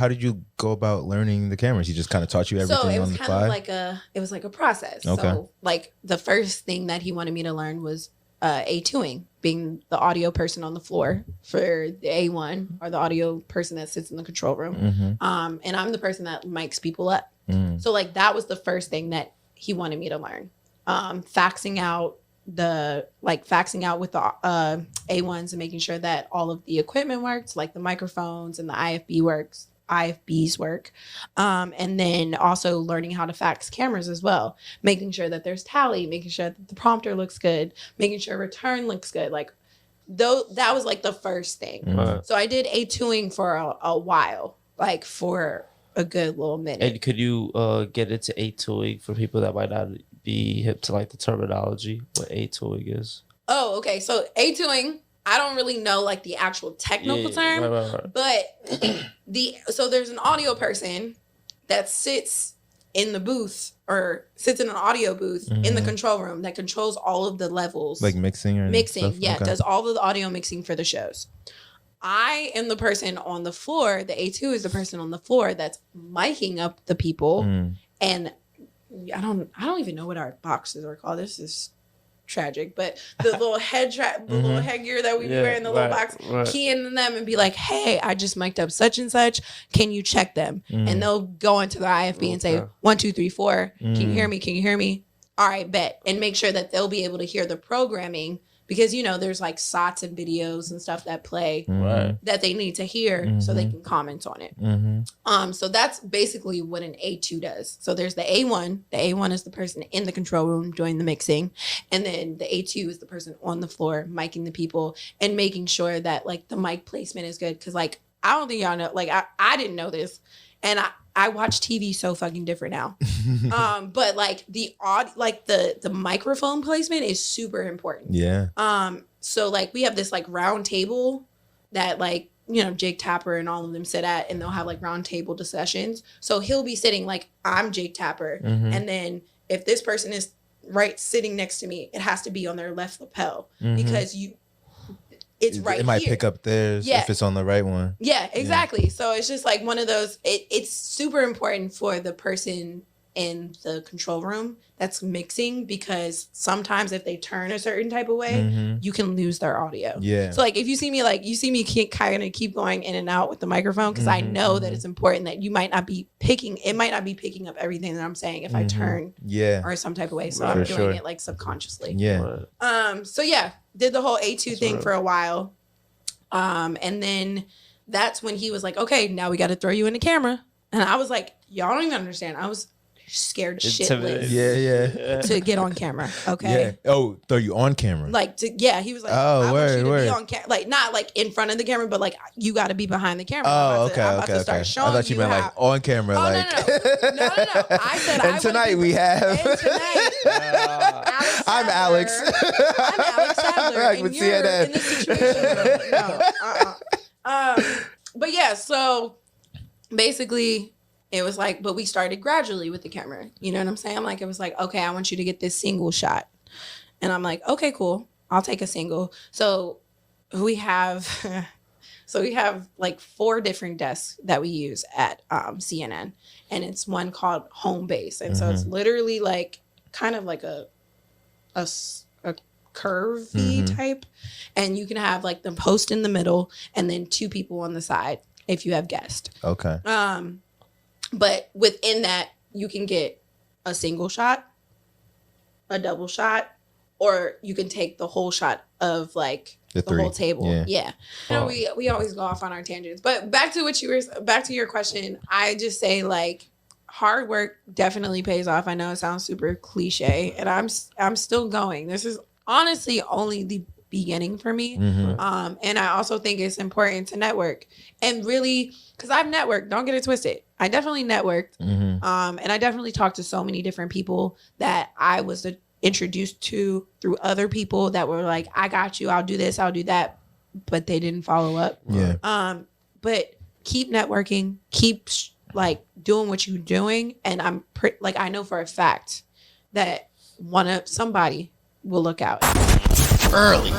how did you go about learning the cameras? He just kind of taught you everything on the fly? So it was kind of like a process. Okay. So like the first thing that he wanted me to learn was A2ing, being the audio person on the floor for the A1 or the audio person that sits in the control room. Mm-hmm. And I'm the person that mics people up. Mm. So like that was the first thing that he wanted me to learn. Faxing out with the A1s and making sure that all of the equipment works, like the microphones and the IFBs work. And then also learning how to fax cameras as well, making sure that there's tally, making sure that the prompter looks good, making sure return looks good. Like that was like the first thing. Mm-hmm. So I did A2ing for a while, like for a good little minute. And could you get into A2ing for people that might not be hip to like the terminology, what A2ing is? Oh, okay. So A2ing, I don't really know like the actual technical term, right. But so there's an audio person that sits in the booth or sits in an audio booth in the control room that controls all of the levels. Like mixing stuff? Yeah, okay. Does all of the audio mixing for the shows. I am the person on the floor. The A2 is the person on the floor that's miking up the people. And I don't even know what our boxes are called. This is tragic, but the little little headgear that we be wearing, the little box, key in them and be like, hey, I just mic'd up such and such. Can you check them? And they'll go into the IFB and say, 1, 2, 3, 4. Can you hear me? Can you hear me? All right, bet. And make sure that they'll be able to hear the programming. Because, there's like SOTs and videos and stuff that play that they need to hear so they can comment on it. So that's basically what an A2 does. So there's the A1. The A1 is the person in the control room doing the mixing. And then the A2 is the person on the floor miking the people and making sure that like the mic placement is good. Because like, I don't think y'all know, like I didn't know this. And I watch TV so fucking different now. But like the microphone placement is super important. Yeah. So like we have this like round table that like, Jake Tapper and all of them sit at, and they'll have like round table discussions. So he'll be sitting like I'm Jake Tapper. And then if this person is sitting next to me, it has to be on their left lapel because it might pick up theirs if it's on the right one. Yeah, exactly. Yeah. So it's just like one of those, it's super important for the person in the control room that's mixing, because sometimes if they turn a certain type of way, you can lose their audio. Yeah. So like if you see me kind of keep going in and out with the microphone, because I know that it's important that it might not be picking up everything that I'm saying if I turn or some type of way. So I'm doing it like subconsciously. Yeah. So yeah, did the whole A2 thing for a while. And then that's when he was like, okay, now we got to throw you in the camera. And I was like, y'all don't even understand. I was scared shitless. Yeah. To get on camera. Okay. Yeah. Oh, throw you on camera. He was like, I want you to be on camera. Like not like in front of the camera, but like you got to be behind the camera. Oh, okay. I'm about to start showing I thought you meant like on camera. Oh, like. No. I said and tonight we have. And tonight, I'm Alex. I'm Alex Sadler. I can see it in this situation. But yeah, so basically it was like, but we started gradually with the camera. You know what I'm saying? Like, it was like, okay, I want you to get this single shot. And I'm like, okay, cool. I'll take a single. So we have like 4 different desks that we use at CNN. And it's one called Home Base. And so it's literally like kind of like a curvy type. And you can have like the host in the middle and then 2 people on the side if you have guests. Okay. But within that, you can get a single shot, a double shot, or you can take the whole shot of like the whole table. Yeah. We always go off on our tangents. But back to your question, I just say like hard work definitely pays off. I know it sounds super cliche, and I'm still going. This is honestly only the beginning for me. And I also think it's important to network, and really, because I've networked, don't get it twisted. I definitely networked. And I definitely talked to so many different people that I was introduced to through other people that were like, I got you, I'll do this, I'll do that, but they didn't follow up. But keep networking, keep like doing what you're doing, and I know for a fact that somebody will look out. Early